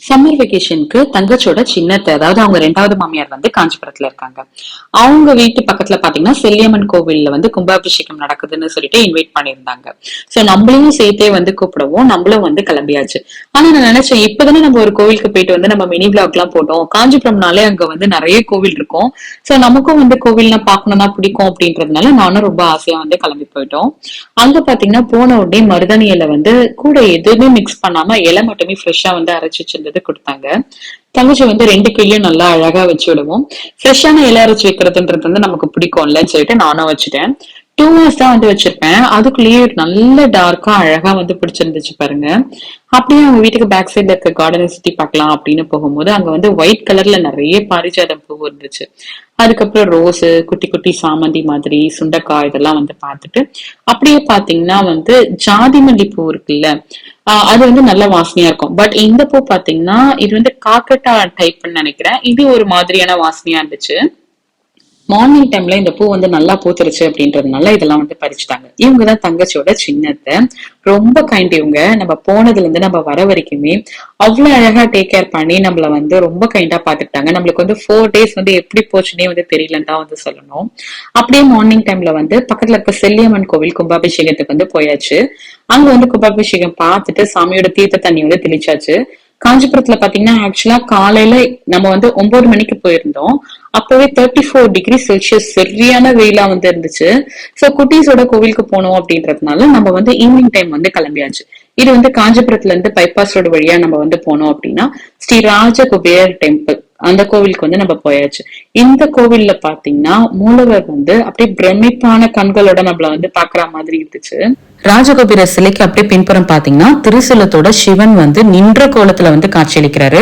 Summer வெக்கேஷனுக்கு தங்கச்சியோட சின்னத்தை, அதாவது அவங்க 2வது மாமியார் வந்து காஞ்சிபுரத்துல இருக்காங்க. அவங்க வீட்டு பக்கத்துல பாத்தீங்கன்னா செல்லியம்மன் கோவில்ல வந்து கும்பாபிஷேகம் நடக்குதுன்னு சொல்லிட்டு இன்வைட் பண்ணியிருந்தாங்க. சோ நம்மளையும் சேர்த்தே வந்து கூப்பிடவும் நம்மளும் வந்து கிளம்பியாச்சு. ஆனா நான் நினைச்சேன், இப்பதானே நம்ம ஒரு கோவிலுக்கு போயிட்டு வந்து நம்ம மினி பிளாக் எல்லாம் போட்டோம். காஞ்சிபுரம்னாலே அங்க வந்து நிறைய கோவில் இருக்கும். சோ நமக்கும் வந்து கோவில்னா பாக்கணும்னா பிடிக்கும் அப்படின்றதுனால நானும் ரொம்ப ஆசையா வந்து கிளம்பி போயிட்டோம். அங்க பாத்தீங்கன்னா போன உடனே மருதாணி இலை வந்து கூட எதுவுமே மிக்ஸ் பண்ணாம இலை மட்டுமே ஃப்ரெஷ்ஷா வந்து அரைச்சு வச்சிருந்தது கொடுத்தாங்க. தங்கச்சி வந்து 2 கிளியும் நல்லா அழகா வச்சு விடுவோம். ஃப்ரெஷ்ஷான இலை அரைச்சு வைக்கிறதுன்றது வந்து நமக்கு பிடிக்கும்லன்னு சொல்லிட்டு நானும் வச்சுட்டேன். 2 hours தான் வந்து வச்சிருப்பேன். அதுக்குள்ளேயே நல்ல டார்க்கா அழகா வந்து பிடிச்சிருந்துச்சு பாருங்க. அப்படியே அவங்க வீட்டுக்கு பேக் சைட்ல இருக்க கார்டனை சுத்தி பார்க்கலாம் அப்படின்னு போகும்போது அங்க வந்து ஒயிட் கலர்ல நிறைய பாரிஜாதம் பூ இருந்துச்சு. அதுக்கப்புறம் ரோஸ், குட்டி குட்டி சாமந்தி மாதிரி, சுண்டக்காய் இதெல்லாம் வந்து பார்த்துட்டு அப்படியே பாத்தீங்கன்னா வந்து ஜாதி மல்லி பூ இருக்குல்ல, அது வந்து நல்ல வாசனையா இருக்கும். பட் இந்த பூ பாத்தீங்கன்னா இது வந்து காக்கட்டா டைப்னு நினைக்கிறேன். இது ஒரு மாதிரியான வாசனையா இருந்துச்சு. மார்னிங் டைம்ல இந்த பூ வந்து நல்லா பூத்துருச்சு அப்படின்றதுனால இதெல்லாம் வந்து பறிச்சுட்டாங்க. இவங்கதான் தங்கச்சியோட சின்னத்தை. ரொம்ப கைண்ட் இவங்க. நம்ம போனதுல இருந்து நம்ம வர வரைக்குமே அவ்வளவு அழகா டேக் கேர் பண்ணி நம்மள வந்து ரொம்ப கைண்டா பாத்துக்கிட்டாங்க. நம்மளுக்கு வந்து 4 days வந்து எப்படி போச்சுன்னே வந்து தெரியலன்னு தான் வந்து சொல்லணும். அப்படியே மார்னிங் டைம்ல வந்து பக்கத்துல இருக்க செல்லியம்மன் கோவில் கும்பாபிஷேகத்துக்கு வந்து போயாச்சு. அங்க வந்து கும்பாபிஷேகம் பார்த்துட்டு சாமியோட தீர்த்த தண்ணி வந்து தெளிச்சாச்சு. காஞ்சிபுரத்துல பாத்தீங்கன்னா ஆக்சுவலா காலையில நம்ம வந்து 9 மணிக்கு போயிருந்தோம். அப்பவே 34°C சரியான வெயிலா வந்து இருந்துச்சு. சோ குட்டீஸோட கோவிலுக்கு போனோம் அப்படின்றதுனால நம்ம வந்து ஈவினிங் டைம் வந்து கிளம்பியாச்சு. இது வந்து காஞ்சிபுரத்துல இருந்து பைபாஸ் ரோடு வழியா நம்ம வந்து போனோம் அப்படின்னா ஸ்ரீ ராஜகுபேர் டெம்பிள், அந்த கோவிலுக்கு வந்து நம்ம போயாச்சு. இந்த கோவில்ல பாத்தீங்கன்னா மூலவர் வந்து அப்படியே பிரமிப்பான கண்களோட நம்மள வந்து பாக்குற மாதிரி இருந்துச்சு. ராஜகோபுர சிலைக்கு அப்படியே பின்புறம் பாத்தீங்கன்னா திருசூலத்தோட சிவன் வந்து நின்ற கோலத்துல வந்து காட்சியளிக்கிறாரு.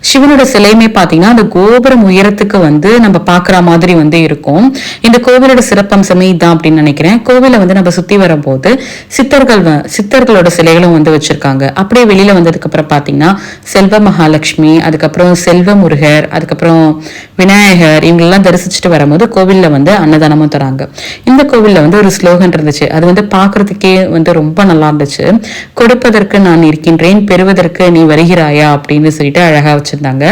சிவனோட சிலையுமே பாத்தீங்கன்னா அந்த கோபுரம் உயரத்துக்கு வந்து நம்ம பாக்குற மாதிரி வந்து இருக்கும். இந்த கோவிலோட சிறப்பம்சமே இதான் அப்படின்னு நினைக்கிறேன். கோவில வந்து நம்ம சுத்தி வரும்போது சித்தர்களோட சிலைகளும் வந்து வச்சிருக்காங்க. அப்படியே வெளியில வந்ததுக்கு அப்புறம் பாத்தீங்கன்னா செல்வ மகாலட்சுமி, அதுக்கப்புறம் செல்வ முருகர், அதுக்கப்புறம் விநாயகர், இவங்களெல்லாம் தரிசிச்சுட்டு வரும்போது கோவில்ல வந்து அன்னதானமும் தராங்க. இந்த கோவில்ல வந்து ஒரு ஸ்லோகன் இருந்துச்சு. அது வந்து பாக்குறதுக்கே வந்து ரொம்ப நல்லா இருந்துச்சு. கொடுப்பதற்கு நான் இருக்கின்றேன், பெறுவதற்கு நீ வருகிறாயா அப்படின்னு சொல்லிட்டு அழகா வச்சிருந்தாங்க.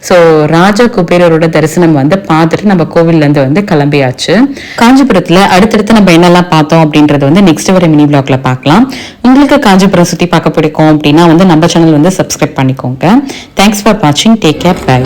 சோ ராஜ குபேரரோட தரிசனம் வந்து பார்த்துட்டு நம்ம கோவில்ல இருந்து வந்து கிளம்பியாச்சு. காஞ்சிபுரத்துல அடுத்தடுத்து நம்ம என்னெல்லாம் பார்த்தோம் அப்படின்றது வந்து நெக்ஸ்ட் வர மினி பிளாக்ல பார்க்கலாம். உங்களுக்கு காஞ்சிபுரம் சுத்தி பார்க்க பிடிக்கும் அப்படின்னா வந்து நம்ம சேனல் வந்து சப்ஸ்கிரைப் பண்ணிக்கோங்க. தேங்க்ஸ் ஃபார் வாட்சிங். Take care. பை.